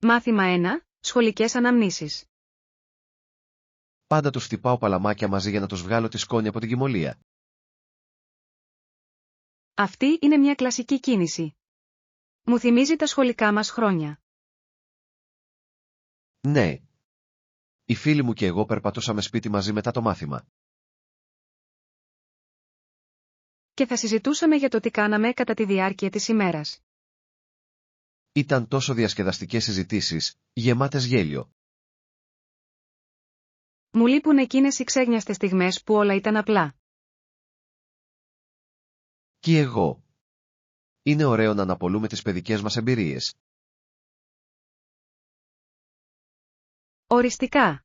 Μάθημα 1. Σχολικές αναμνήσεις. Πάντα τους χτυπάω παλαμάκια μαζί για να τους βγάλω τη σκόνη από την κοιμωλία. Αυτή είναι μια κλασική κίνηση. Μου θυμίζει τα σχολικά μας χρόνια. Ναι. Οι φίλοι μου και εγώ περπατούσαμε σπίτι μαζί μετά το μάθημα. Και θα συζητούσαμε για το τι κάναμε κατά τη διάρκεια της ημέρας. Ήταν τόσο διασκεδαστικές συζητήσεις, γεμάτες γέλιο. Μου λείπουν εκείνες οι ξέγνιαστες στιγμές που όλα ήταν απλά. Κι εγώ. Είναι ωραίο να αναπολούμε τις παιδικές μας εμπειρίες. Οριστικά.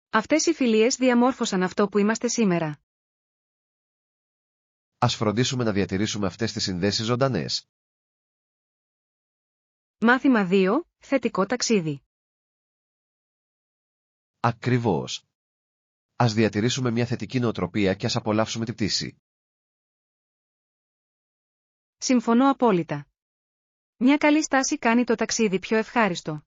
Αυτές οι φιλίες διαμόρφωσαν αυτό που είμαστε σήμερα. Ας φροντίσουμε να διατηρήσουμε αυτές τις συνδέσεις ζωντανές. Μάθημα 2. Θετικό ταξίδι. Ακριβώς. Ας διατηρήσουμε μια θετική νοοτροπία και ας απολαύσουμε την πτήση. Συμφωνώ απόλυτα. Μια καλή στάση κάνει το ταξίδι πιο ευχάριστο.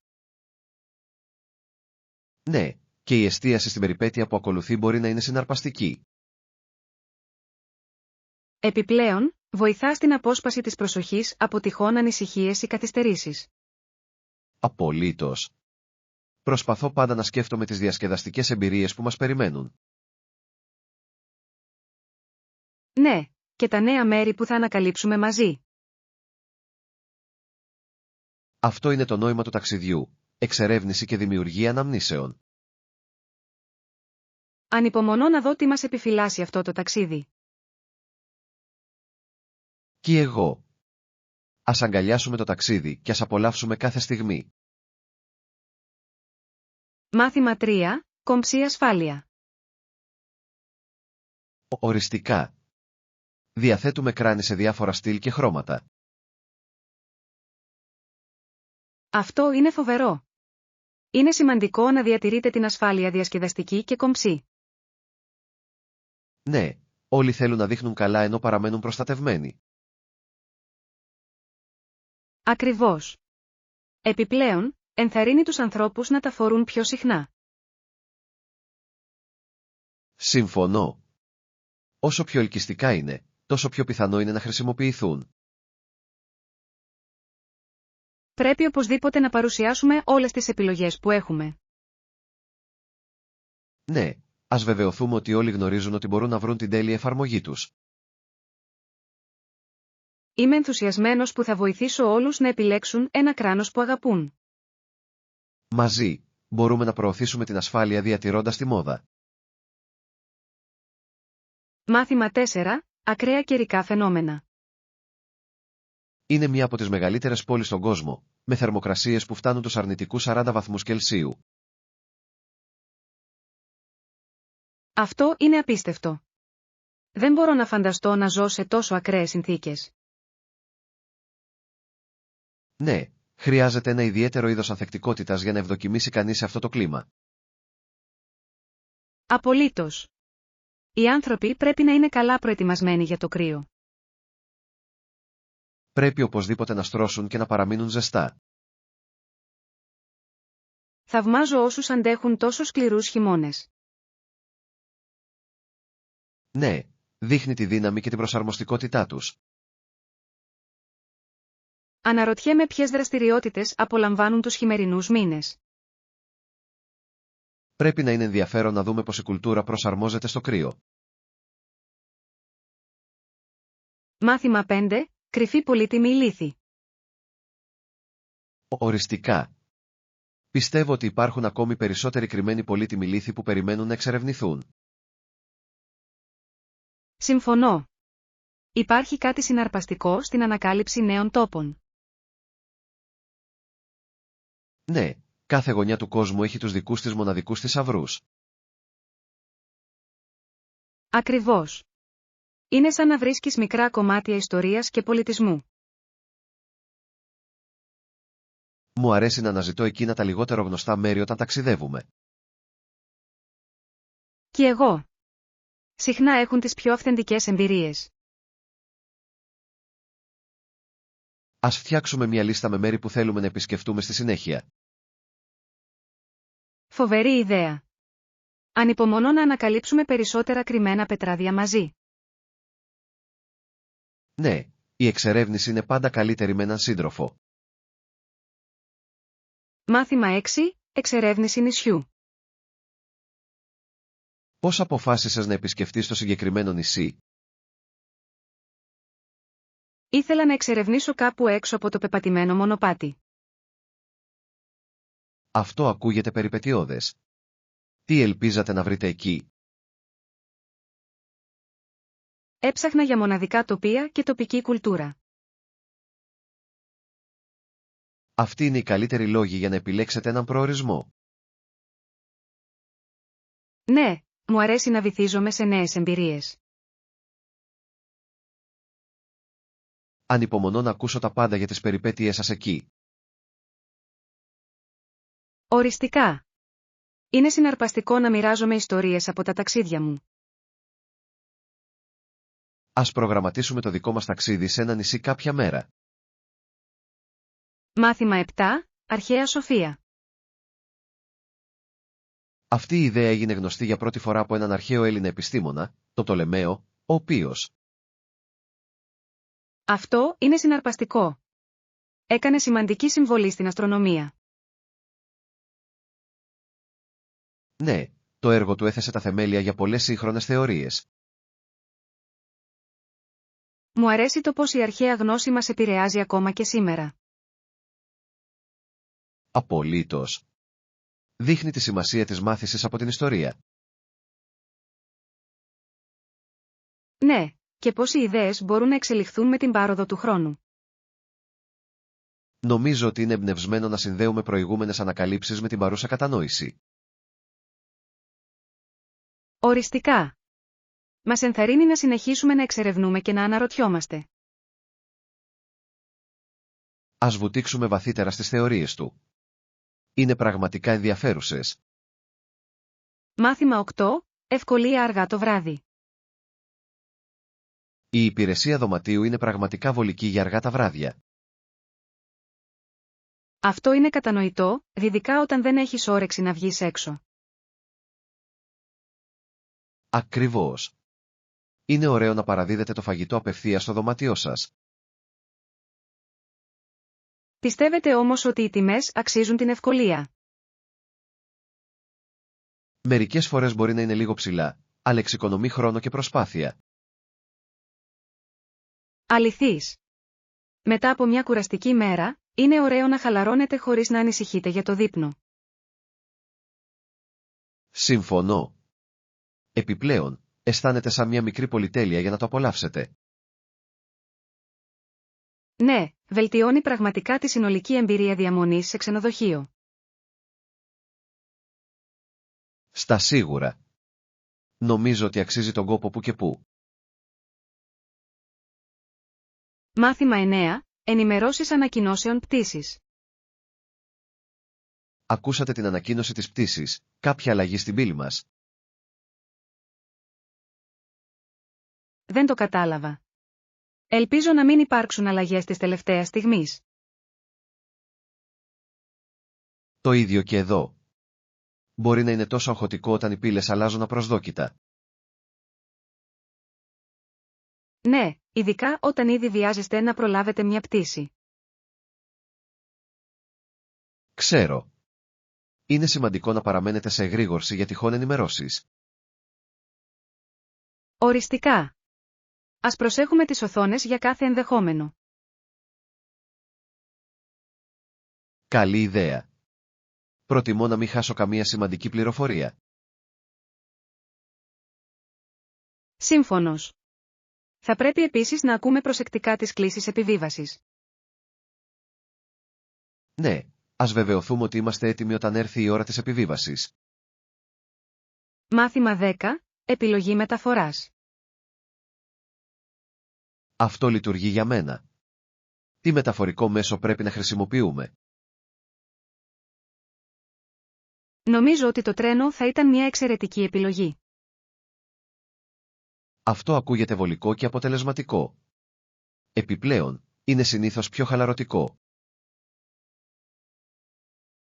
Ναι, και η εστίαση στην περιπέτεια που ακολουθεί μπορεί να είναι συναρπαστική. Επιπλέον, βοηθά στην απόσπαση της προσοχής από τυχόν ανησυχίες ή καθυστερήσεις. Απολύτως. Προσπαθώ πάντα να σκέφτομαι τις διασκεδαστικές εμπειρίες που μας περιμένουν. Ναι, και τα νέα μέρη που θα ανακαλύψουμε μαζί. Αυτό είναι το νόημα του ταξιδιού, εξερεύνηση και δημιουργία αναμνήσεων. Ανυπομονώ να δω τι μας επιφυλάσσει αυτό το ταξίδι. Κι εγώ. Ας αγκαλιάσουμε το ταξίδι και ας απολαύσουμε κάθε στιγμή. Μάθημα 3. Κομψή ασφάλεια. Οριστικά. Διαθέτουμε κράνη σε διάφορα στυλ και χρώματα. Αυτό είναι φοβερό. Είναι σημαντικό να διατηρείτε την ασφάλεια διασκεδαστική και κομψή. Ναι, όλοι θέλουν να δείχνουν καλά ενώ παραμένουν προστατευμένοι. Ακριβώς. Επιπλέον, ενθαρρύνει τους ανθρώπους να τα φορούν πιο συχνά. Συμφωνώ. Όσο πιο ελκυστικά είναι, τόσο πιο πιθανό είναι να χρησιμοποιηθούν. Πρέπει οπωσδήποτε να παρουσιάσουμε όλες τις επιλογές που έχουμε. Ναι, ας βεβαιωθούμε ότι όλοι γνωρίζουν ότι μπορούν να βρουν την τέλεια εφαρμογή τους. Είμαι ενθουσιασμένος που θα βοηθήσω όλους να επιλέξουν ένα κράνος που αγαπούν. Μαζί, μπορούμε να προωθήσουμε την ασφάλεια διατηρώντας τη μόδα. Μάθημα 4. Ακραία καιρικά φαινόμενα. Είναι μια από τις μεγαλύτερες πόλεις στον κόσμο, με θερμοκρασίες που φτάνουν τους αρνητικούς 40 βαθμούς Κελσίου. Αυτό είναι απίστευτο. Δεν μπορώ να φανταστώ να ζω σε τόσο ακραίες συνθήκες. Ναι, χρειάζεται ένα ιδιαίτερο είδος ανθεκτικότητας για να ευδοκιμήσει κανείς σε αυτό το κλίμα. Απολύτως. Οι άνθρωποι πρέπει να είναι καλά προετοιμασμένοι για το κρύο. Πρέπει οπωσδήποτε να στρώσουν και να παραμείνουν ζεστά. Θαυμάζω όσους αντέχουν τόσο σκληρούς χειμώνες. Ναι, δείχνει τη δύναμη και την προσαρμοστικότητά τους. Αναρωτιέμαι ποιες δραστηριότητες απολαμβάνουν τους χειμερινούς μήνες. Πρέπει να είναι ενδιαφέρον να δούμε πως η κουλτούρα προσαρμόζεται στο κρύο. Μάθημα 5. Κρυφή πολύτιμη λύθη. Οριστικά. Πιστεύω ότι υπάρχουν ακόμη περισσότεροι κρυμμένοι πολύτιμοι λύθοι που περιμένουν να εξερευνηθούν. Συμφωνώ. Υπάρχει κάτι συναρπαστικό στην ανακάλυψη νέων τόπων. Ναι, κάθε γωνιά του κόσμου έχει τους δικούς της μοναδικούς θησαυρούς. Ακριβώς. Είναι σαν να βρίσκεις μικρά κομμάτια ιστορίας και πολιτισμού. Μου αρέσει να αναζητώ εκείνα τα λιγότερο γνωστά μέρη όταν ταξιδεύουμε. Κι εγώ. Συχνά έχουν τις πιο αυθεντικές εμπειρίες. Ας φτιάξουμε μια λίστα με μέρη που θέλουμε να επισκεφτούμε στη συνέχεια. Φοβερή ιδέα. Ανυπομονώ να ανακαλύψουμε περισσότερα κρυμμένα πετράδια μαζί. Ναι, η εξερεύνηση είναι πάντα καλύτερη με έναν σύντροφο. Μάθημα 6. Εξερεύνηση νησιού. Πώς αποφάσισες να επισκεφτείς το συγκεκριμένο νησί? Ήθελα να εξερευνήσω κάπου έξω από το πεπατημένο μονοπάτι. Αυτό ακούγεται περιπετειώδες. Τι ελπίζατε να βρείτε εκεί? Έψαχνα για μοναδικά τοπία και τοπική κουλτούρα. Αυτοί είναι οι καλύτεροι λόγοι για να επιλέξετε έναν προορισμό. Ναι, μου αρέσει να βυθίζομαι σε νέες εμπειρίες. Ανυπομονώ να ακούσω τα πάντα για τις περιπέτειές σας εκεί. Οριστικά. Είναι συναρπαστικό να μοιράζομαι ιστορίες από τα ταξίδια μου. Ας προγραμματίσουμε το δικό μας ταξίδι σε ένα νησί κάποια μέρα. Μάθημα 7. Αρχαία Σοφία. Αυτή η ιδέα έγινε γνωστή για πρώτη φορά από έναν αρχαίο Έλληνα επιστήμονα, τον Πτολεμαίο, ο οποίος Αυτό είναι συναρπαστικό. Έκανε σημαντική συμβολή στην αστρονομία. Ναι, το έργο του έθεσε τα θεμέλια για πολλές σύγχρονες θεωρίες. Μου αρέσει το πώς η αρχαία γνώση μας επηρεάζει ακόμα και σήμερα. Απολύτως. Δείχνει τη σημασία της μάθησης από την ιστορία. Ναι, και πώς οι ιδέες μπορούν να εξελιχθούν με την πάροδο του χρόνου. Νομίζω ότι είναι εμπνευσμένο να συνδέουμε προηγούμενες ανακαλύψεις με την παρούσα κατανόηση. Οριστικά. Μας ενθαρρύνει να συνεχίσουμε να εξερευνούμε και να αναρωτιόμαστε. Ας βουτήξουμε βαθύτερα στις θεωρίες του. Είναι πραγματικά ενδιαφέρουσες. Μάθημα 8. Ευκολία αργά το βράδυ. Η υπηρεσία δωματίου είναι πραγματικά βολική για αργά τα βράδια. Αυτό είναι κατανοητό, ειδικά όταν δεν έχεις όρεξη να βγεις έξω. Ακριβώς. Είναι ωραίο να παραδίδετε το φαγητό απευθείας στο δωμάτιό σας. Πιστεύετε όμως ότι οι τιμές αξίζουν την ευκολία? Μερικές φορές μπορεί να είναι λίγο ψηλά, αλλά εξοικονομεί χρόνο και προσπάθεια. Αληθής. Μετά από μια κουραστική μέρα, είναι ωραίο να χαλαρώνετε χωρίς να ανησυχείτε για το δείπνο. Συμφωνώ. Επιπλέον, αισθάνεται σαν μια μικρή πολυτέλεια για να το απολαύσετε. Ναι, βελτιώνει πραγματικά τη συνολική εμπειρία διαμονής σε ξενοδοχείο. Στα σίγουρα. Νομίζω ότι αξίζει τον κόπο που και που. Μάθημα 9. Ενημερώσεις ανακοινώσεων πτήσης. Ακούσατε την ανακοίνωση της πτήσης, κάποια αλλαγή στην πύλη μας? Δεν το κατάλαβα. Ελπίζω να μην υπάρξουν αλλαγές της τελευταίας στιγμής. Το ίδιο και εδώ. Μπορεί να είναι τόσο αγχωτικό όταν οι πύλες αλλάζουν απροσδόκητα. Ναι, ειδικά όταν ήδη βιάζεστε να προλάβετε μια πτήση. Ξέρω. Είναι σημαντικό να παραμένετε σε εγρήγορση για τυχόν ενημερώσεις. Οριστικά. Ας προσέχουμε τις οθόνες για κάθε ενδεχόμενο. Καλή ιδέα. Προτιμώ να μην χάσω καμία σημαντική πληροφορία. Σύμφωνος. Θα πρέπει επίσης να ακούμε προσεκτικά τις κλήσεις επιβίβασης. Ναι, ας βεβαιωθούμε ότι είμαστε έτοιμοι όταν έρθει η ώρα της επιβίβασης. Μάθημα 10. Επιλογή μεταφοράς. Αυτό λειτουργεί για μένα. Τι μεταφορικό μέσο πρέπει να χρησιμοποιούμε? Νομίζω ότι το τρένο θα ήταν μια εξαιρετική επιλογή. Αυτό ακούγεται βολικό και αποτελεσματικό. Επιπλέον, είναι συνήθως πιο χαλαρωτικό.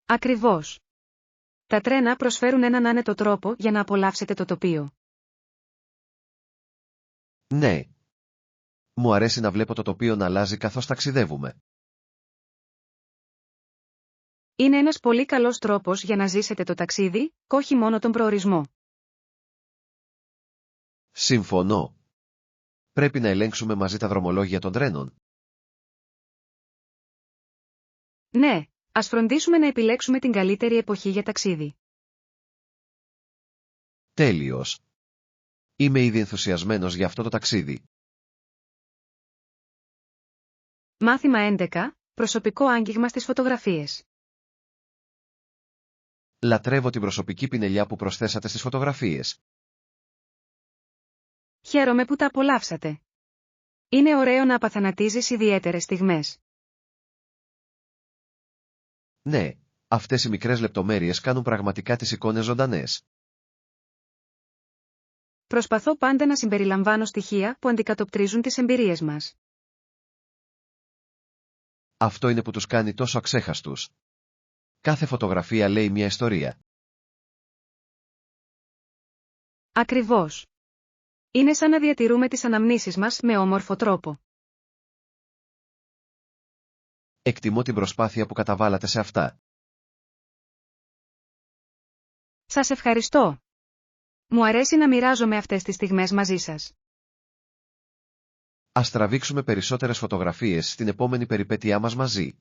Ακριβώς. Τα τρένα προσφέρουν έναν άνετο τρόπο για να απολαύσετε το τοπίο. Ναι. Μου αρέσει να βλέπω το τοπίο να αλλάζει καθώς ταξιδεύουμε. Είναι ένας πολύ καλός τρόπος για να ζήσετε το ταξίδι, και όχι μόνο τον προορισμό. Συμφωνώ. Πρέπει να ελέγξουμε μαζί τα δρομολόγια των τρένων. Ναι, ας φροντίσουμε να επιλέξουμε την καλύτερη εποχή για ταξίδι. Τέλειος. Είμαι ήδη ενθουσιασμένος για αυτό το ταξίδι. Μάθημα 11. Προσωπικό άγγιγμα στις φωτογραφίες. Λατρεύω την προσωπική πινελιά που προσθέσατε στις φωτογραφίες. Χαίρομαι που τα απολαύσατε. Είναι ωραίο να απαθανατίζεις ιδιαίτερες στιγμές. Ναι, αυτές οι μικρές λεπτομέρειες κάνουν πραγματικά τις εικόνες ζωντανές. Προσπαθώ πάντα να συμπεριλαμβάνω στοιχεία που αντικατοπτρίζουν τις εμπειρίες μας. Αυτό είναι που τους κάνει τόσο αξέχαστους. Κάθε φωτογραφία λέει μια ιστορία. Ακριβώς. Είναι σαν να διατηρούμε τις αναμνήσεις μας με όμορφο τρόπο. Εκτιμώ την προσπάθεια που καταβάλατε σε αυτά. Σας ευχαριστώ. Μου αρέσει να μοιράζομαι αυτές τις στιγμές μαζί σας. Ας τραβήξουμε περισσότερες φωτογραφίες στην επόμενη περιπέτειά μας μαζί.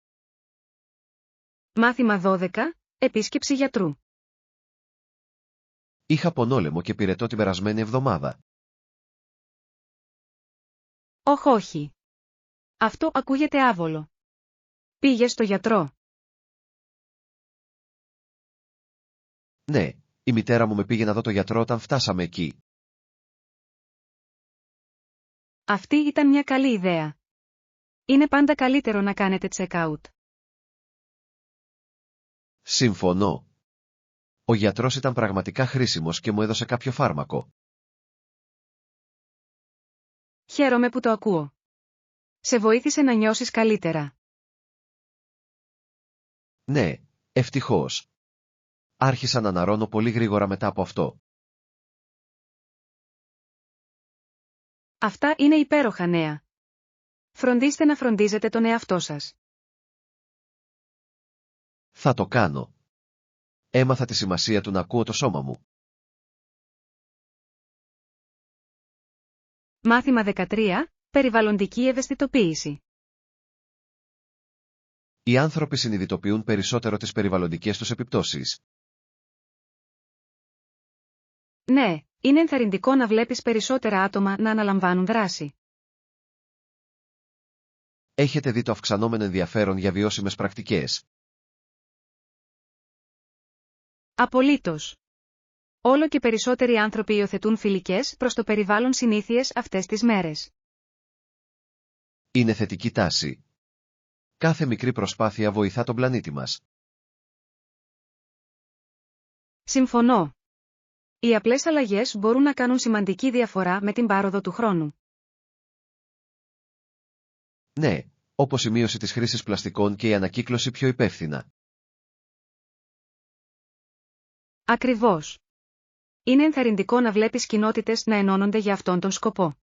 Μάθημα 12. Επίσκεψη γιατρού. Είχα πονόλεμο και πυρετό την περασμένη εβδομάδα. Όχι. Αυτό ακούγεται άβολο. Πήγες στο γιατρό. Ναι, η μητέρα μου με πήγε να δω το γιατρό όταν φτάσαμε εκεί. Αυτή ήταν μια καλή ιδέα. Είναι πάντα καλύτερο να κάνετε check-out. Συμφωνώ. Ο γιατρός ήταν πραγματικά χρήσιμος και μου έδωσε κάποιο φάρμακο. Χαίρομαι που το ακούω. Σε βοήθησε να νιώσεις καλύτερα. Ναι, ευτυχώς. Άρχισα να αναρρώνω πολύ γρήγορα μετά από αυτό. Αυτά είναι υπέροχα νέα. Φροντίστε να φροντίζετε τον εαυτό σας. Θα το κάνω. Έμαθα τη σημασία του να ακούω το σώμα μου. Μάθημα 13. Περιβαλλοντική ευαισθητοποίηση. Οι άνθρωποι συνειδητοποιούν περισσότερο τις περιβαλλοντικές τους επιπτώσεις. Ναι, είναι ενθαρρυντικό να βλέπεις περισσότερα άτομα να αναλαμβάνουν δράση. Έχετε δει το αυξανόμενο ενδιαφέρον για βιώσιμες πρακτικές. Απολύτως. Όλο και περισσότεροι άνθρωποι υιοθετούν φιλικές προς το περιβάλλον συνήθειες αυτές τις μέρες. Είναι θετική τάση. Κάθε μικρή προσπάθεια βοηθά τον πλανήτη μας. Συμφωνώ. Οι απλές αλλαγές μπορούν να κάνουν σημαντική διαφορά με την πάροδο του χρόνου. Ναι, όπως η μείωση της χρήσης πλαστικών και η ανακύκλωση πιο υπεύθυνα. Ακριβώς. Είναι ενθαρρυντικό να βλέπεις κοινότητες να ενώνονται για αυτόν τον σκοπό.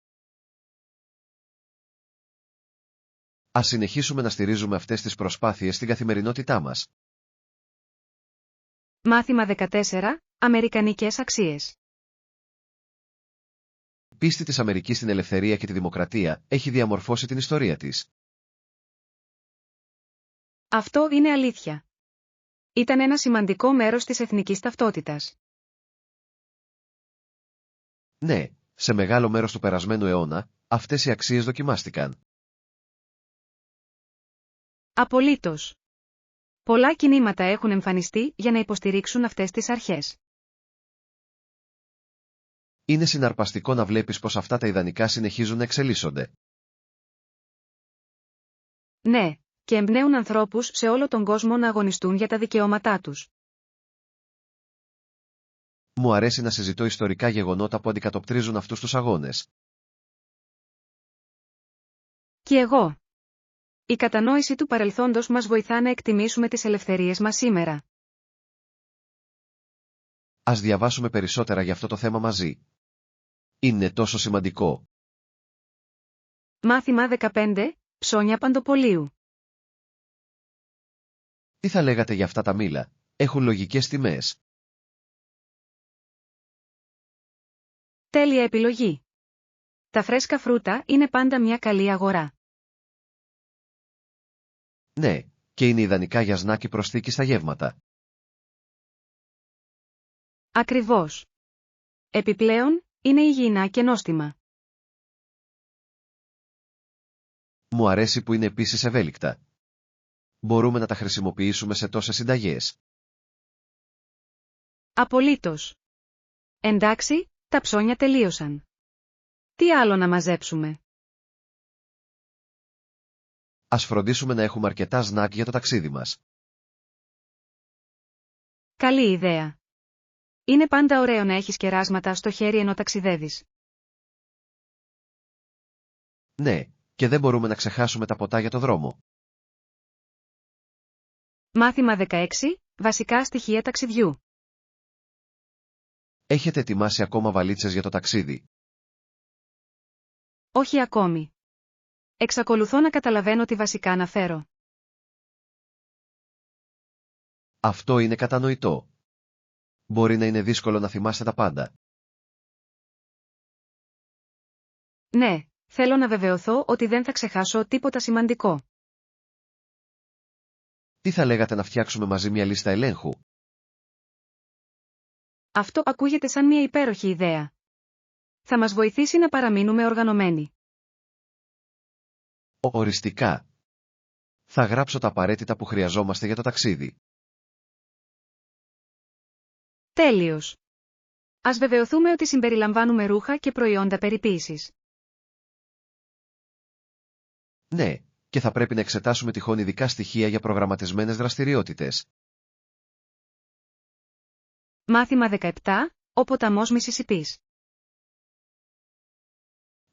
Ας συνεχίσουμε να στηρίζουμε αυτές τις προσπάθειες στην καθημερινότητά μας. Μάθημα 14. Αμερικανικές αξίες. Η πίστη της Αμερικής στην ελευθερία και τη δημοκρατία έχει διαμορφώσει την ιστορία της. Αυτό είναι αλήθεια. Ήταν ένα σημαντικό μέρος της εθνικής ταυτότητας. Ναι, σε μεγάλο μέρος του περασμένου αιώνα, αυτές οι αξίες δοκιμάστηκαν. Απολύτως. Πολλά κινήματα έχουν εμφανιστεί για να υποστηρίξουν αυτές τις αρχές. Είναι συναρπαστικό να βλέπεις πως αυτά τα ιδανικά συνεχίζουν να εξελίσσονται. Ναι, και εμπνέουν ανθρώπους σε όλο τον κόσμο να αγωνιστούν για τα δικαιώματά τους. Μου αρέσει να συζητώ ιστορικά γεγονότα που αντικατοπτρίζουν αυτούς τους αγώνες. Και εγώ. Η κατανόηση του παρελθόντος μας βοηθά να εκτιμήσουμε τις ελευθερίες μας σήμερα. Ας διαβάσουμε περισσότερα για αυτό το θέμα μαζί. Είναι τόσο σημαντικό. Μάθημα 15. Ψώνια Παντοπολίου. Τι θα λέγατε για αυτά τα μήλα? Έχουν λογικές τιμές. Τέλεια επιλογή. Τα φρέσκα φρούτα είναι πάντα μια καλή αγορά. Ναι, και είναι ιδανικά για σνάκι προσθήκη στα γεύματα. Ακριβώς. Επιπλέον, είναι υγιεινά και νόστιμα. Μου αρέσει που είναι επίσης ευέλικτα. Μπορούμε να τα χρησιμοποιήσουμε σε τόσες συνταγές. Απολύτως. Εντάξει, τα ψώνια τελείωσαν. Τι άλλο να μαζέψουμε? Ας φροντίσουμε να έχουμε αρκετά σνακ για το ταξίδι μας. Καλή ιδέα. Είναι πάντα ωραίο να έχεις κεράσματα στο χέρι ενώ ταξιδεύεις. Ναι, και δεν μπορούμε να ξεχάσουμε τα ποτά για το δρόμο. Μάθημα 16. Βασικά στοιχεία ταξιδιού. Έχετε ετοιμάσει ακόμα βαλίτσες για το ταξίδι? Όχι ακόμη. Εξακολουθώ να καταλαβαίνω τι βασικά αναφέρω. Αυτό είναι κατανοητό. Μπορεί να είναι δύσκολο να θυμάστε τα πάντα. Ναι, θέλω να βεβαιωθώ ότι δεν θα ξεχάσω τίποτα σημαντικό. Τι θα λέγατε να φτιάξουμε μαζί μια λίστα ελέγχου? Αυτό ακούγεται σαν μια υπέροχη ιδέα. Θα μας βοηθήσει να παραμείνουμε οργανωμένοι. Οριστικά. Θα γράψω τα απαραίτητα που χρειαζόμαστε για το ταξίδι. Τέλειος. Ας βεβαιωθούμε ότι συμπεριλαμβάνουμε ρούχα και προϊόντα περιποίησης. Ναι, και θα πρέπει να εξετάσουμε τυχόν ειδικά στοιχεία για προγραμματισμένες δραστηριότητες. Μάθημα 17. Ο ποταμός Μισισιπής.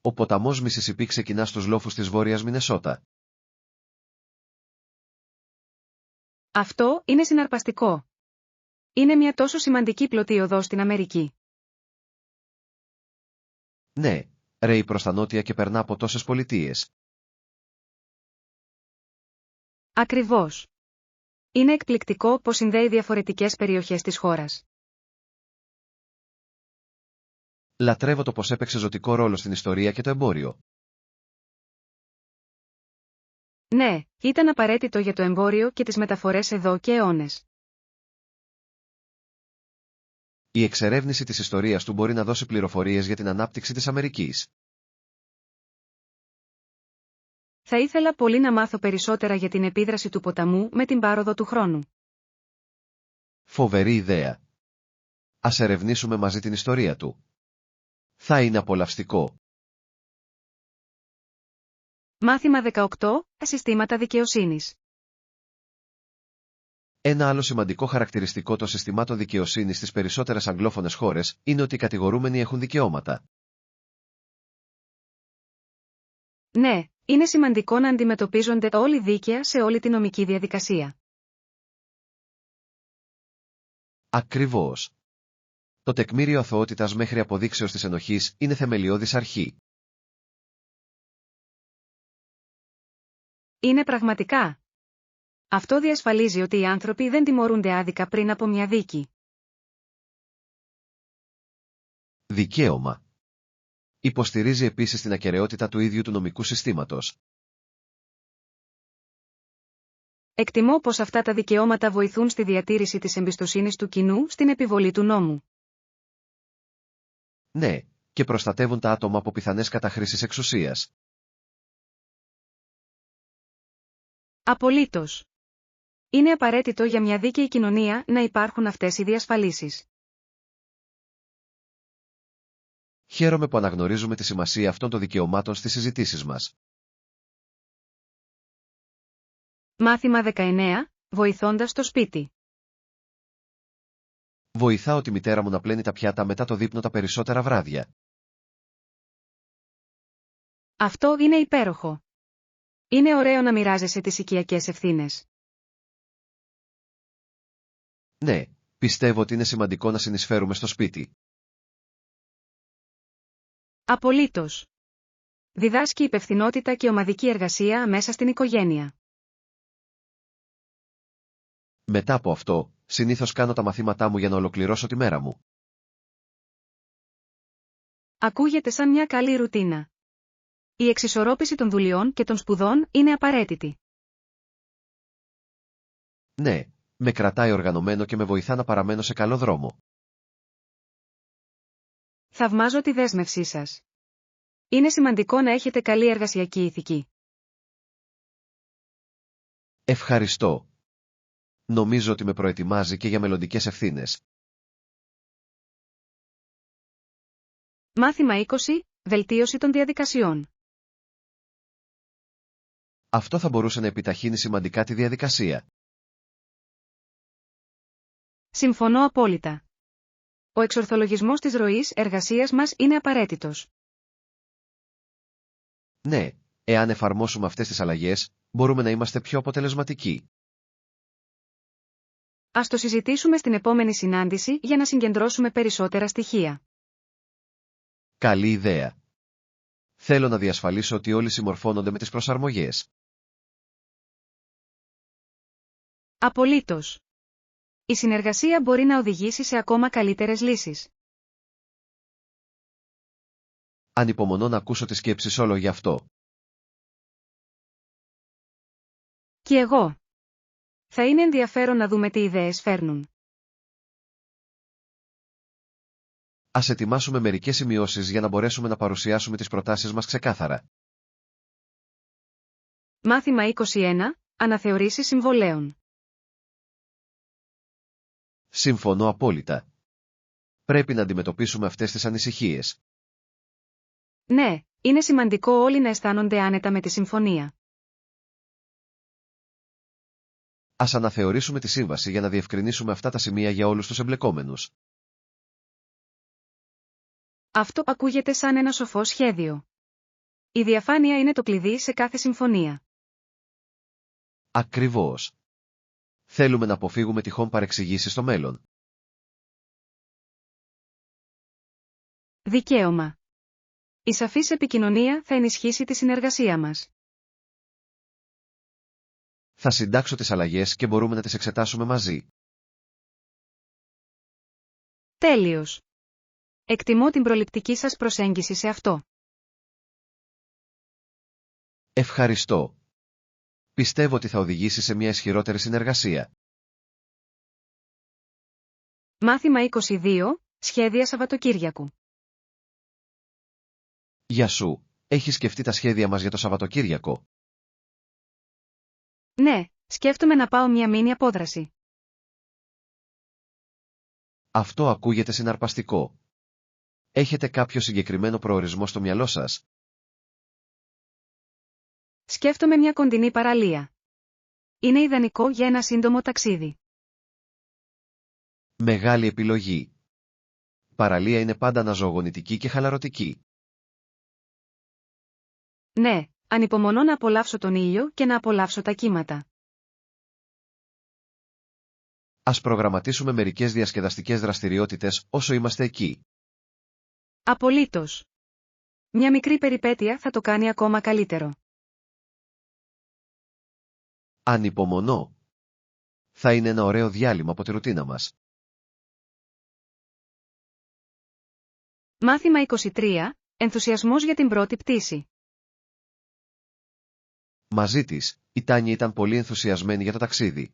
Ο ποταμός Μισισιπί ξεκινά στους λόφους της Βόρειας Μινεσότα. Αυτό είναι συναρπαστικό. Είναι μια τόσο σημαντική πλωτή οδός στην Αμερική. Ναι, ρέει προς τα νότια και περνά από τόσες πολιτείες. Ακριβώς. Είναι εκπληκτικό πως συνδέει διαφορετικές περιοχές της χώρας. Λατρεύω το πως έπαιξε ζωτικό ρόλο στην ιστορία και το εμπόριο. Ναι, ήταν απαραίτητο για το εμπόριο και τις μεταφορές εδώ και αιώνες. Η εξερεύνηση της ιστορίας του μπορεί να δώσει πληροφορίες για την ανάπτυξη της Αμερικής. Θα ήθελα πολύ να μάθω περισσότερα για την επίδραση του ποταμού με την πάροδο του χρόνου. Φοβερή ιδέα. Ας ερευνήσουμε μαζί την ιστορία του. Θα είναι απολαυστικό. Μάθημα 18. Συστήματα δικαιοσύνης. Ένα άλλο σημαντικό χαρακτηριστικό των συστημάτων δικαιοσύνης στις περισσότερες αγγλόφωνες χώρες είναι ότι οι κατηγορούμενοι έχουν δικαιώματα. Ναι, είναι σημαντικό να αντιμετωπίζονται όλοι δίκαια σε όλη τη νομική διαδικασία. Ακριβώς. Το τεκμήριο αθωότητας μέχρι αποδείξεως της ενοχής είναι θεμελιώδης αρχή. Είναι πραγματικά. Αυτό διασφαλίζει ότι οι άνθρωποι δεν τιμωρούνται άδικα πριν από μια δίκη. Δικαίωμα. Υποστηρίζει επίσης την ακεραιότητα του ίδιου του νομικού συστήματος. Εκτιμώ πως αυτά τα δικαιώματα βοηθούν στη διατήρηση της εμπιστοσύνης του κοινού στην επιβολή του νόμου. Ναι, και προστατεύουν τα άτομα από πιθανές καταχρήσεις εξουσίας. Απολύτως. Είναι απαραίτητο για μια δίκαιη κοινωνία να υπάρχουν αυτές οι διασφαλίσεις. Χαίρομαι που αναγνωρίζουμε τη σημασία αυτών των δικαιωμάτων στις συζητήσεις μας. Μάθημα 19. Βοηθώντας το σπίτι. Βοηθάω τη μητέρα μου να πλένει τα πιάτα μετά το δείπνο τα περισσότερα βράδια. Αυτό είναι υπέροχο. Είναι ωραίο να μοιράζεσαι τις οικιακές ευθύνες. Ναι, Πιστεύω ότι είναι σημαντικό να συνεισφέρουμε στο σπίτι. Απολύτως. Διδάσκει υπευθυνότητα και ομαδική εργασία μέσα στην οικογένεια. Μετά από αυτό, συνήθως κάνω τα μαθήματά μου για να ολοκληρώσω τη μέρα μου. Ακούγεται σαν μια καλή ρουτίνα. Η εξισορρόπηση των δουλειών και των σπουδών είναι απαραίτητη. Ναι, με κρατάει οργανωμένο και με βοηθά να παραμένω σε καλό δρόμο. Θαυμάζω τη δέσμευσή σας. Είναι σημαντικό να έχετε καλή εργασιακή ηθική. Ευχαριστώ. Νομίζω ότι με προετοιμάζει και για μελλοντικές ευθύνες. Μάθημα 20. Βελτίωση των διαδικασιών. Αυτό θα μπορούσε να επιταχύνει σημαντικά τη διαδικασία. Συμφωνώ απόλυτα. Ο εξορθολογισμός της ροής εργασίας μας είναι απαραίτητος. Ναι, εάν εφαρμόσουμε αυτές τις αλλαγές, μπορούμε να είμαστε πιο αποτελεσματικοί. Ας το συζητήσουμε στην επόμενη συνάντηση για να συγκεντρώσουμε περισσότερα στοιχεία. Καλή ιδέα. Θέλω να διασφαλίσω ότι όλοι συμμορφώνονται με τις προσαρμογές. Απολύτως. Η συνεργασία μπορεί να οδηγήσει σε ακόμα καλύτερες λύσεις. Ανυπομονώ να ακούσω τις σκέψεις όλο γι' αυτό. Και εγώ. Θα είναι ενδιαφέρον να δούμε τι ιδέες φέρνουν. Ας ετοιμάσουμε μερικές σημειώσεις για να μπορέσουμε να παρουσιάσουμε τις προτάσεις μας ξεκάθαρα. Μάθημα 21. Αναθεωρήσεις συμβολέων. Συμφωνώ απόλυτα. Πρέπει να αντιμετωπίσουμε αυτές τις ανησυχίες. Ναι, είναι σημαντικό όλοι να αισθάνονται άνετα με τη συμφωνία. Ας αναθεωρήσουμε τη σύμβαση για να διευκρινίσουμε αυτά τα σημεία για όλους τους εμπλεκόμενους. Αυτό ακούγεται σαν ένα σοφό σχέδιο. Η διαφάνεια είναι το κλειδί σε κάθε συμφωνία. Ακριβώς. Θέλουμε να αποφύγουμε τυχόν παρεξηγήσεις στο μέλλον. Δικαίωμα. Η σαφής επικοινωνία θα ενισχύσει τη συνεργασία μας. Θα συντάξω τις αλλαγές και μπορούμε να τις εξετάσουμε μαζί. Τέλειος. Εκτιμώ την προληπτική σας προσέγγιση σε αυτό. Ευχαριστώ. Πιστεύω ότι θα οδηγήσει σε μια ισχυρότερη συνεργασία. Μάθημα 22. Σχέδια Σαββατοκύριακου. Γεια σου, έχεις σκεφτεί τα σχέδια μας για το Σαββατοκύριακο? Ναι, σκέφτομαι να πάω μια μίνι απόδραση. Αυτό ακούγεται συναρπαστικό. Έχετε κάποιο συγκεκριμένο προορισμό στο μυαλό σας? Σκέφτομαι μια κοντινή παραλία. Είναι ιδανικό για ένα σύντομο ταξίδι. Μεγάλη επιλογή. Παραλία είναι πάντα αναζωογονητική και χαλαρωτική. Ναι, ανυπομονώ να απολαύσω τον ήλιο και να απολαύσω τα κύματα. Ας προγραμματίσουμε μερικές διασκεδαστικές δραστηριότητες όσο είμαστε εκεί. Απολύτως. Μια μικρή περιπέτεια θα το κάνει ακόμα καλύτερο. Ανυπομονώ. Θα είναι ένα ωραίο διάλειμμα από τη ρουτίνα μας. Μάθημα 23. Ενθουσιασμός για την πρώτη πτήση. Μαζί της, η Τάνια ήταν πολύ ενθουσιασμένη για το ταξίδι.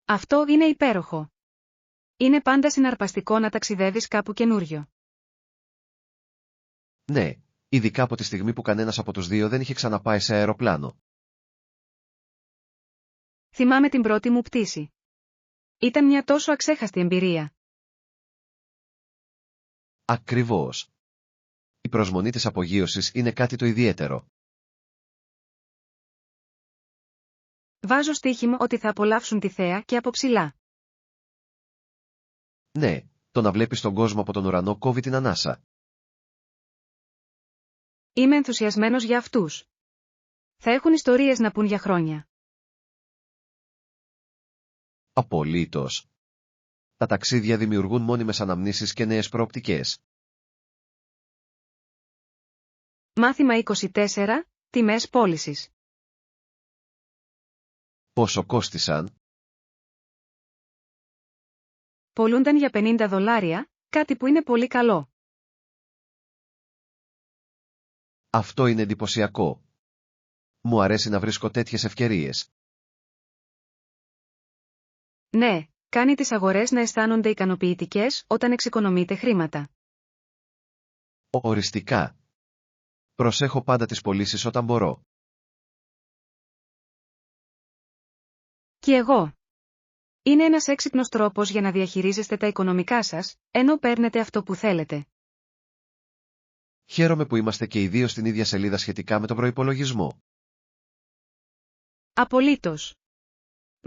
Αυτό είναι υπέροχο. Είναι πάντα συναρπαστικό να ταξιδεύεις κάπου καινούριο. Ναι, ειδικά από τη στιγμή που κανένας από τους δύο δεν είχε ξαναπάει σε αεροπλάνο. Θυμάμαι την πρώτη μου πτήση. Ήταν μια τόσο αξέχαστη εμπειρία. Ακριβώς. Η προσμονή της απογείωσης είναι κάτι το ιδιαίτερο. Βάζω στοίχημα ότι θα απολαύσουν τη θέα και από ψηλά. Ναι, το να βλέπεις τον κόσμο από τον ουρανό κόβει την ανάσα. Είμαι ενθουσιασμένος για αυτούς. Θα έχουν ιστορίες να πουν για χρόνια. Απολύτως. Τα ταξίδια δημιουργούν μόνιμες αναμνήσεις και νέες προοπτικές. Μάθημα 24. Τιμές πώλησης. Πόσο κόστισαν? Πολλούνταν για $50, κάτι που είναι πολύ καλό. Αυτό είναι εντυπωσιακό. Μου αρέσει να βρίσκω τέτοιες ευκαιρίες. Ναι, κάνει τις αγορές να αισθάνονται ικανοποιητικές όταν εξοικονομείτε χρήματα. Οριστικά. Προσέχω πάντα τις πωλήσεις όταν μπορώ. Και εγώ. Είναι ένας έξυπνος τρόπος για να διαχειρίζεστε τα οικονομικά σας, ενώ παίρνετε αυτό που θέλετε. Χαίρομαι που είμαστε και οι δύο στην ίδια σελίδα σχετικά με τον προϋπολογισμό. Απολύτως.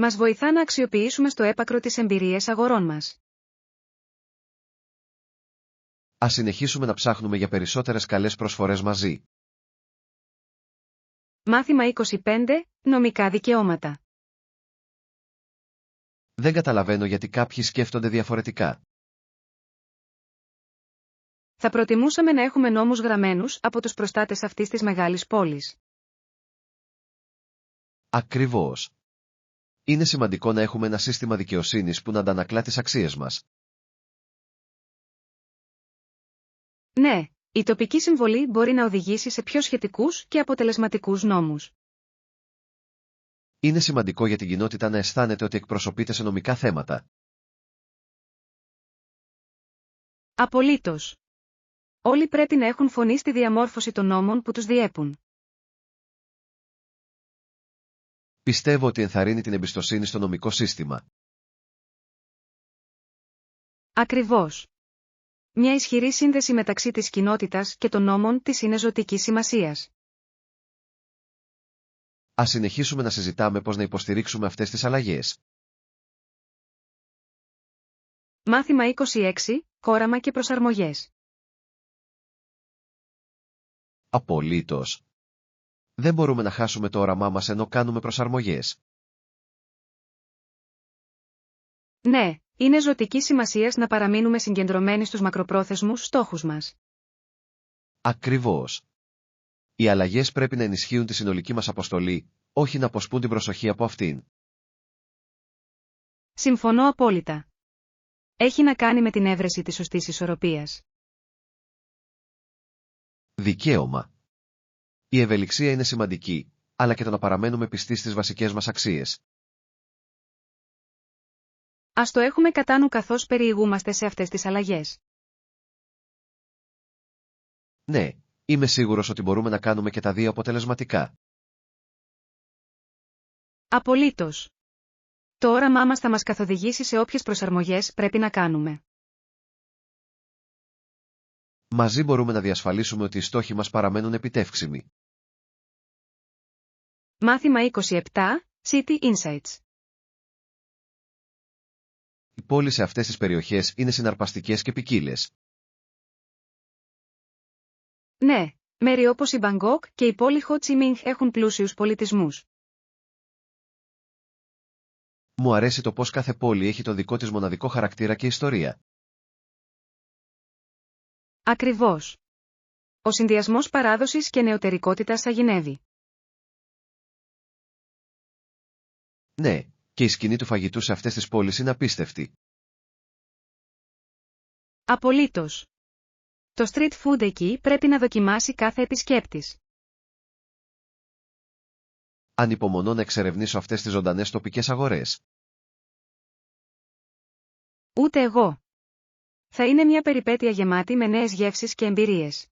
Μας βοηθά να αξιοποιήσουμε στο έπακρο τις εμπειρίες αγορών μας. Ας συνεχίσουμε να ψάχνουμε για περισσότερες καλές προσφορές μαζί. Μάθημα 25. Νομικά δικαιώματα. Δεν καταλαβαίνω γιατί κάποιοι σκέφτονται διαφορετικά. Θα προτιμούσαμε να έχουμε νόμους γραμμένους από τους προστάτες αυτής της μεγάλης πόλης. Ακριβώς. Είναι σημαντικό να έχουμε ένα σύστημα δικαιοσύνης που να αντανακλά τις αξίες μας. Ναι, η τοπική συμβολή μπορεί να οδηγήσει σε πιο σχετικούς και αποτελεσματικούς νόμους. Είναι σημαντικό για την κοινότητα να αισθάνεται ότι εκπροσωπείται σε νομικά θέματα. Απολύτως. Όλοι πρέπει να έχουν φωνή στη διαμόρφωση των νόμων που τους διέπουν. Πιστεύω ότι ενθαρρύνει την εμπιστοσύνη στο νομικό σύστημα. Ακριβώς. Μια ισχυρή σύνδεση μεταξύ της κοινότητας και των νόμων της είναι ζωτικής σημασίας. Ας συνεχίσουμε να συζητάμε πώς να υποστηρίξουμε αυτές τις αλλαγές. Μάθημα 26. Όραμα και προσαρμογές. Απολύτως. Δεν μπορούμε να χάσουμε το όραμά μας ενώ κάνουμε προσαρμογές. Ναι, είναι ζωτικής σημασίας να παραμείνουμε συγκεντρωμένοι στους μακροπρόθεσμους στόχους μας. Ακριβώς. Οι αλλαγές πρέπει να ενισχύουν τη συνολική μας αποστολή, όχι να αποσπούν την προσοχή από αυτήν. Συμφωνώ απόλυτα. Έχει να κάνει με την έβρεση της σωστής ισορροπίας. Δικαίωμα. Η ευελιξία είναι σημαντική, αλλά και το να παραμένουμε πιστοί στις βασικές μας αξίες. Ας το έχουμε κατά νου καθώς περιηγούμαστε σε αυτές τις αλλαγές. Ναι, είμαι σίγουρος ότι μπορούμε να κάνουμε και τα δύο αποτελεσματικά. Απολύτως. Το όραμά μας θα μας καθοδηγήσει σε όποιες προσαρμογές πρέπει να κάνουμε. Μαζί μπορούμε να διασφαλίσουμε ότι οι στόχοι μας παραμένουν επιτεύξιμοι. Μάθημα 27. City Insights. Οι πόλεις σε αυτές τις περιοχές είναι συναρπαστικές και ποικίλες. Ναι, μέρη όπως η Μπαγκόκ και η πόλη Χο Τσι Μίνχ έχουν πλούσιους πολιτισμούς. Μου αρέσει το πώς κάθε πόλη έχει τον δικό της μοναδικό χαρακτήρα και ιστορία. Ακριβώς. Ο συνδυασμός παράδοσης και νεωτερικότητας αγινεύει. Ναι, και η σκηνή του φαγητού σε αυτές τις πόλεις είναι απίστευτη. Απολύτως. Το street food εκεί πρέπει να δοκιμάσει κάθε επισκέπτης. Ανυπομονώ να εξερευνήσω αυτές τις ζωντανές τοπικές αγορές. Ούτε εγώ. Θα είναι μια περιπέτεια γεμάτη με νέες γεύσεις και εμπειρίες.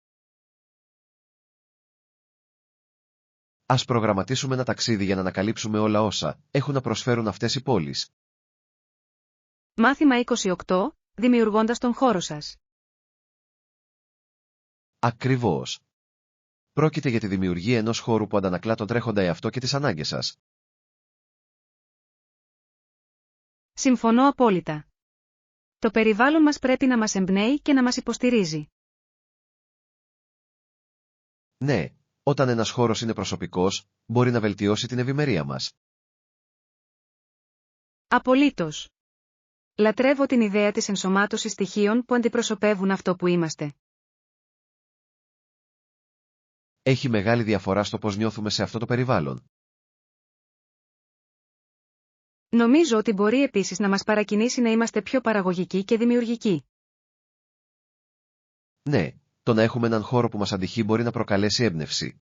Ας προγραμματίσουμε ένα ταξίδι για να ανακαλύψουμε όλα όσα έχουν να προσφέρουν αυτές οι πόλεις. Μάθημα 28. Δημιουργώντας τον χώρο σας. Ακριβώς. Πρόκειται για τη δημιουργία ενός χώρου που αντανακλά τον τρέχοντα εαυτό και τις ανάγκες σας. Συμφωνώ απόλυτα. Το περιβάλλον μας πρέπει να μας εμπνέει και να μας υποστηρίζει. Ναι, όταν ένας χώρος είναι προσωπικός, μπορεί να βελτιώσει την ευημερία μας. Απολύτως. Λατρεύω την ιδέα της ενσωμάτωσης στοιχείων που αντιπροσωπεύουν αυτό που είμαστε. Έχει μεγάλη διαφορά στο πώς νιώθουμε σε αυτό το περιβάλλον. Νομίζω ότι μπορεί επίσης να μας παρακινήσει να είμαστε πιο παραγωγικοί και δημιουργικοί. Ναι, το να έχουμε έναν χώρο που μας αντυχεί μπορεί να προκαλέσει έμπνευση.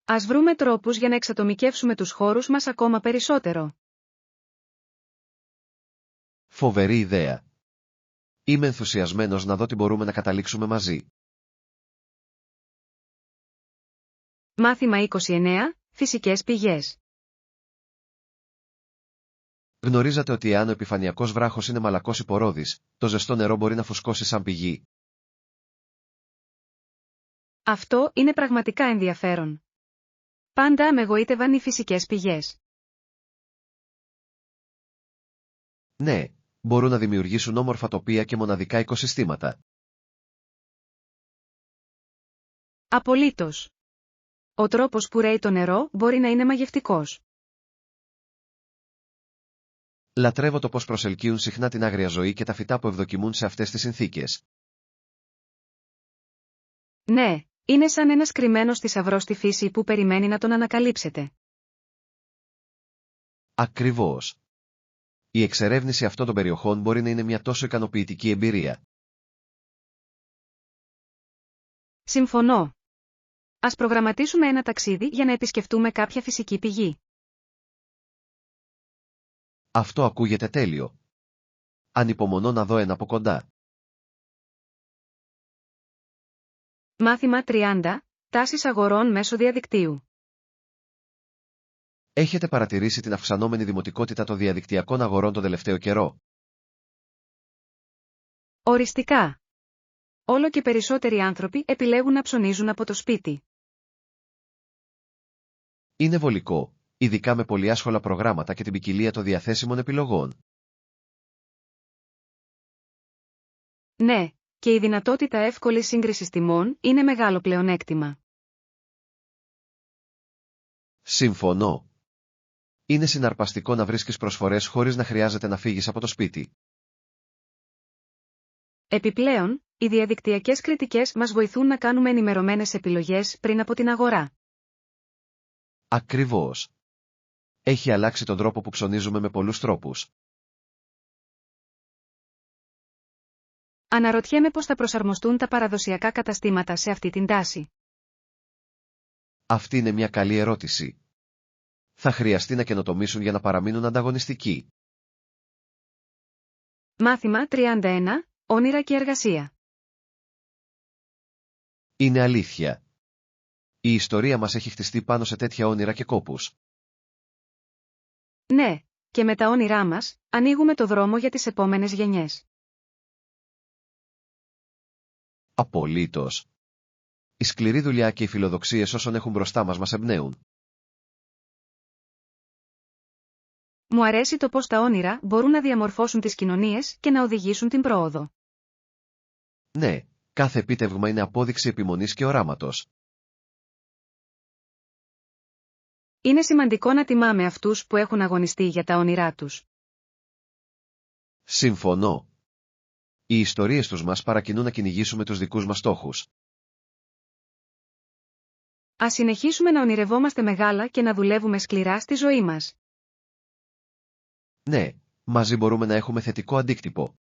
Ας βρούμε τρόπους για να εξατομικεύσουμε τους χώρους μας ακόμα περισσότερο. Φοβερή ιδέα. Είμαι ενθουσιασμένος να δω τι μπορούμε να καταλήξουμε μαζί. Μάθημα 29. Φυσικές πηγές. Γνωρίζατε ότι εάν ο επιφανειακός βράχος είναι μαλακός υπορώδης, το ζεστό νερό μπορεί να φουσκώσει σαν πηγή. Αυτό είναι πραγματικά ενδιαφέρον. Πάντα με εγωίτευαν οι φυσικές πηγές. Ναι, μπορούν να δημιουργήσουν όμορφα τοπία και μοναδικά οικοσυστήματα. Απολύτως. Ο τρόπος που ρέει το νερό μπορεί να είναι μαγευτικός. Λατρεύω το πώς προσελκύουν συχνά την άγρια ζωή και τα φυτά που ευδοκιμούν σε αυτές τις συνθήκες. Ναι, είναι σαν ένας κρυμμένος θησαυρός στη φύση που περιμένει να τον ανακαλύψετε. Ακριβώς. Η εξερεύνηση αυτών των περιοχών μπορεί να είναι μια τόσο ικανοποιητική εμπειρία. Συμφωνώ. Ας προγραμματίσουμε ένα ταξίδι για να επισκεφτούμε κάποια φυσική πηγή. Αυτό ακούγεται τέλειο. Ανυπομονώ να δω ένα από κοντά. Μάθημα 30. Τάσεις αγορών μέσω διαδικτύου. Έχετε παρατηρήσει την αυξανόμενη δημοτικότητα των διαδικτυακών αγορών τον τελευταίο καιρό? Οριστικά. Όλο και περισσότεροι άνθρωποι επιλέγουν να ψωνίζουν από το σπίτι. Είναι βολικό, ειδικά με πολύ άσχολα προγράμματα και την ποικιλία των διαθέσιμων επιλογών. Ναι, και η δυνατότητα εύκολης σύγκρισης τιμών είναι μεγάλο πλεονέκτημα. Συμφωνώ. Είναι συναρπαστικό να βρίσκεις προσφορές χωρίς να χρειάζεται να φύγεις από το σπίτι. Επιπλέον, οι διαδικτυακές κριτικές μας βοηθούν να κάνουμε ενημερωμένες επιλογές πριν από την αγορά. Ακριβώς. Έχει αλλάξει τον τρόπο που ψωνίζουμε με πολλούς τρόπους. Αναρωτιέμαι πώς θα προσαρμοστούν τα παραδοσιακά καταστήματα σε αυτή την τάση. Αυτή είναι μια καλή ερώτηση. Θα χρειαστεί να καινοτομήσουν για να παραμείνουν ανταγωνιστικοί. Μάθημα 31. Όνειρα και εργασία. Είναι αλήθεια. Η ιστορία μας έχει χτιστεί πάνω σε τέτοια όνειρα και κόπους. Ναι, και με τα όνειρά μας, ανοίγουμε το δρόμο για τις επόμενες γενιές. Απολύτως. Η σκληρή δουλειά και οι φιλοδοξίες όσων έχουν μπροστά μας εμπνέουν. Μου αρέσει το πώς τα όνειρα μπορούν να διαμορφώσουν τις κοινωνίες και να οδηγήσουν την πρόοδο. Ναι, κάθε επίτευγμα είναι απόδειξη επιμονής και οράματος. Είναι σημαντικό να τιμάμε αυτούς που έχουν αγωνιστεί για τα όνειρά τους. Συμφωνώ. Οι ιστορίες τους μας παρακινούν να κυνηγήσουμε τους δικούς μας στόχους. Ας συνεχίσουμε να ονειρευόμαστε μεγάλα και να δουλεύουμε σκληρά στη ζωή μας. Ναι, μαζί μπορούμε να έχουμε θετικό αντίκτυπο.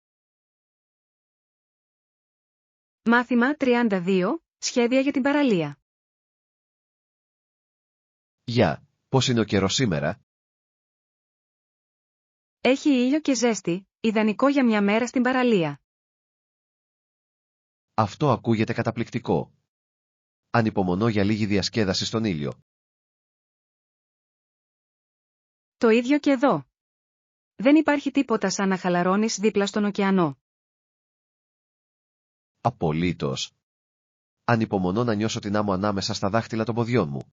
Μάθημα 32. Σχέδια για την παραλία. Γεια, πώς είναι ο καιρός σήμερα? Έχει ήλιο και ζέστη, ιδανικό για μια μέρα στην παραλία. Αυτό ακούγεται καταπληκτικό. Ανυπομονώ για λίγη διασκέδαση στον ήλιο. Το ίδιο και εδώ. Δεν υπάρχει τίποτα σαν να χαλαρώνεις δίπλα στον ωκεανό. Απολύτως. Ανυπομονώ να νιώσω την άμμο ανάμεσα στα δάχτυλα των ποδιών μου.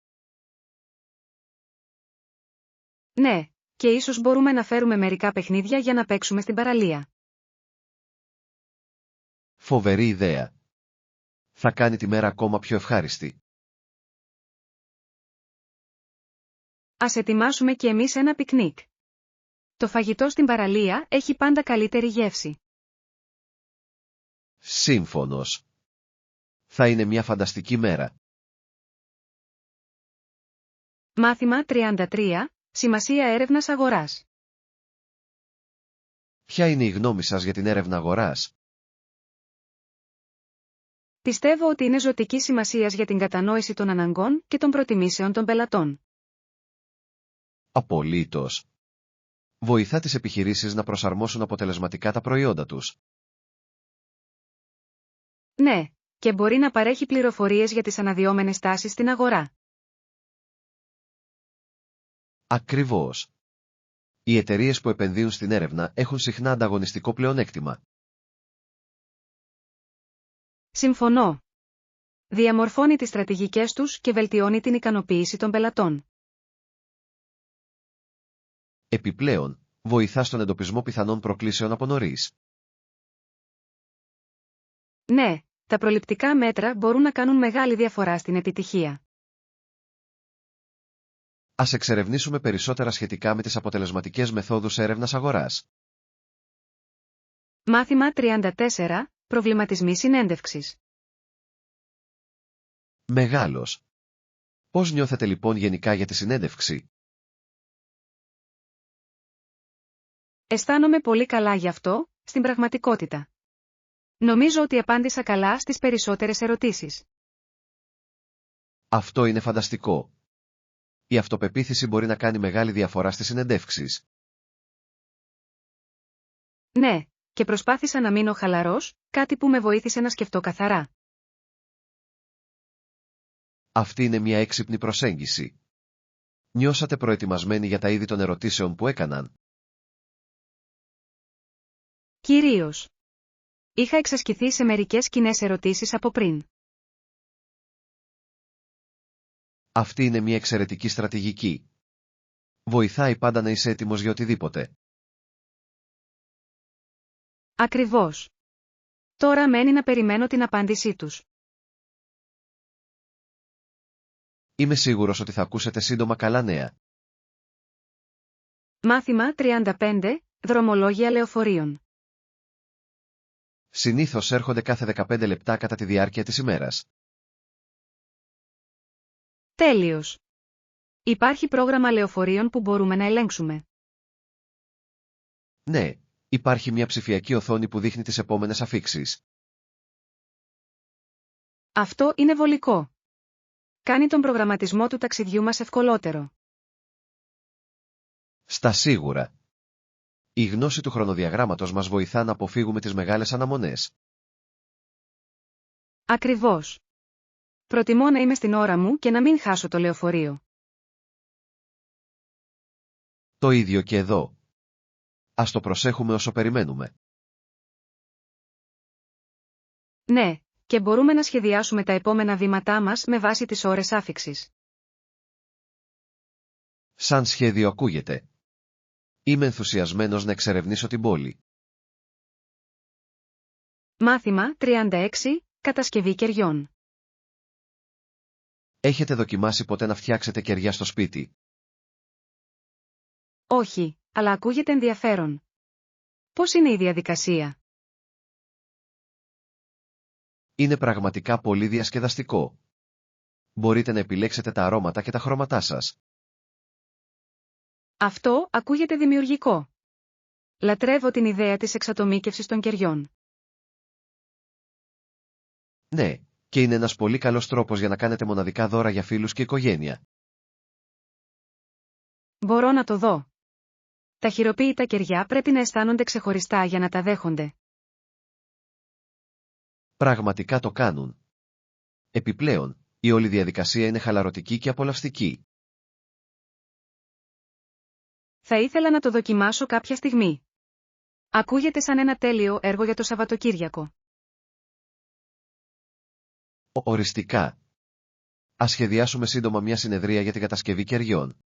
Ναι, και ίσως μπορούμε να φέρουμε μερικά παιχνίδια για να παίξουμε στην παραλία. Φοβερή ιδέα. Θα κάνει τη μέρα ακόμα πιο ευχάριστη. Ας ετοιμάσουμε και εμείς ένα πικνίκ. Το φαγητό στην παραλία έχει πάντα καλύτερη γεύση. Σύμφωνος. Θα είναι μια φανταστική μέρα. Μάθημα 33. Σημασία έρευνας αγοράς. Ποια είναι η γνώμη σας για την έρευνα αγοράς? Πιστεύω ότι είναι ζωτικής σημασίας για την κατανόηση των αναγκών και των προτιμήσεων των πελατών. Απολύτως. Βοηθά τις επιχειρήσεις να προσαρμόσουν αποτελεσματικά τα προϊόντα τους. Ναι, και μπορεί να παρέχει πληροφορίες για τις αναδυόμενες τάσεις στην αγορά. Ακριβώς. Οι εταιρείες που επενδύουν στην έρευνα έχουν συχνά ανταγωνιστικό πλεονέκτημα. Συμφωνώ. Διαμορφώνει τις στρατηγικές τους και βελτιώνει την ικανοποίηση των πελατών. Επιπλέον, βοηθά στον εντοπισμό πιθανών προκλήσεων από νωρίς. Ναι, τα προληπτικά μέτρα μπορούν να κάνουν μεγάλη διαφορά στην επιτυχία. Ας εξερευνήσουμε περισσότερα σχετικά με τις αποτελεσματικές μεθόδους έρευνας αγοράς. Μάθημα 34. Προβληματισμοί συνέντευξης. Μεγάλος. Πώς νιώθετε λοιπόν γενικά για τη συνέντευξη? Αισθάνομαι πολύ καλά γι' αυτό, στην πραγματικότητα. Νομίζω ότι απάντησα καλά στις περισσότερες ερωτήσεις. Αυτό είναι φανταστικό. Η αυτοπεποίθηση μπορεί να κάνει μεγάλη διαφορά στις συνεντεύξεις. Ναι, και προσπάθησα να μείνω χαλαρός, κάτι που με βοήθησε να σκεφτώ καθαρά. Αυτή είναι μια έξυπνη προσέγγιση. Νιώσατε προετοιμασμένοι για τα είδη των ερωτήσεων που έκαναν? Κυρίως. Είχα εξασκηθεί σε μερικές κοινές ερωτήσεις από πριν. Αυτή είναι μια εξαιρετική στρατηγική. Βοηθάει πάντα να είσαι έτοιμος για οτιδήποτε. Ακριβώς. Τώρα μένει να περιμένω την απάντησή τους. Είμαι σίγουρος ότι θα ακούσετε σύντομα καλά νέα. Μάθημα 35. Δρομολόγια λεωφορείων. Συνήθως έρχονται κάθε 15 λεπτά κατά τη διάρκεια της ημέρας. Τέλειος. Υπάρχει πρόγραμμα λεωφορείων που μπορούμε να ελέγξουμε. Ναι, υπάρχει μια ψηφιακή οθόνη που δείχνει τις επόμενες αφίξεις. Αυτό είναι βολικό. Κάνει τον προγραμματισμό του ταξιδιού μας ευκολότερο. Στα σίγουρα. Η γνώση του χρονοδιαγράμματος μας βοηθά να αποφύγουμε τις μεγάλες αναμονές. Ακριβώς. Προτιμώ να είμαι στην ώρα μου και να μην χάσω το λεωφορείο. Το ίδιο και εδώ. Ας το προσέχουμε όσο περιμένουμε. Ναι, και μπορούμε να σχεδιάσουμε τα επόμενα βήματά μας με βάση τις ώρες άφιξης. Σαν σχέδιο ακούγεται. Είμαι ενθουσιασμένος να εξερευνήσω την πόλη. Μάθημα 36. Κατασκευή κεριών. Έχετε δοκιμάσει ποτέ να φτιάξετε κεριά στο σπίτι? Όχι, αλλά ακούγεται ενδιαφέρον. Πώς είναι η διαδικασία? Είναι πραγματικά πολύ διασκεδαστικό. Μπορείτε να επιλέξετε τα αρώματα και τα χρώματά σας. Αυτό ακούγεται δημιουργικό. Λατρεύω την ιδέα της εξατομίκευσης των κεριών. Ναι, και είναι ένας πολύ καλός τρόπος για να κάνετε μοναδικά δώρα για φίλους και οικογένεια. Μπορώ να το δω. Τα χειροποίητα κεριά πρέπει να αισθάνονται ξεχωριστά για να τα δέχονται. Πραγματικά το κάνουν. Επιπλέον, η όλη διαδικασία είναι χαλαρωτική και απολαυστική. Θα ήθελα να το δοκιμάσω κάποια στιγμή. Ακούγεται σαν ένα τέλειο έργο για το Σαββατοκύριακο. Οριστικά. Ας σχεδιάσουμε σύντομα μια συνεδρία για την κατασκευή κεριών.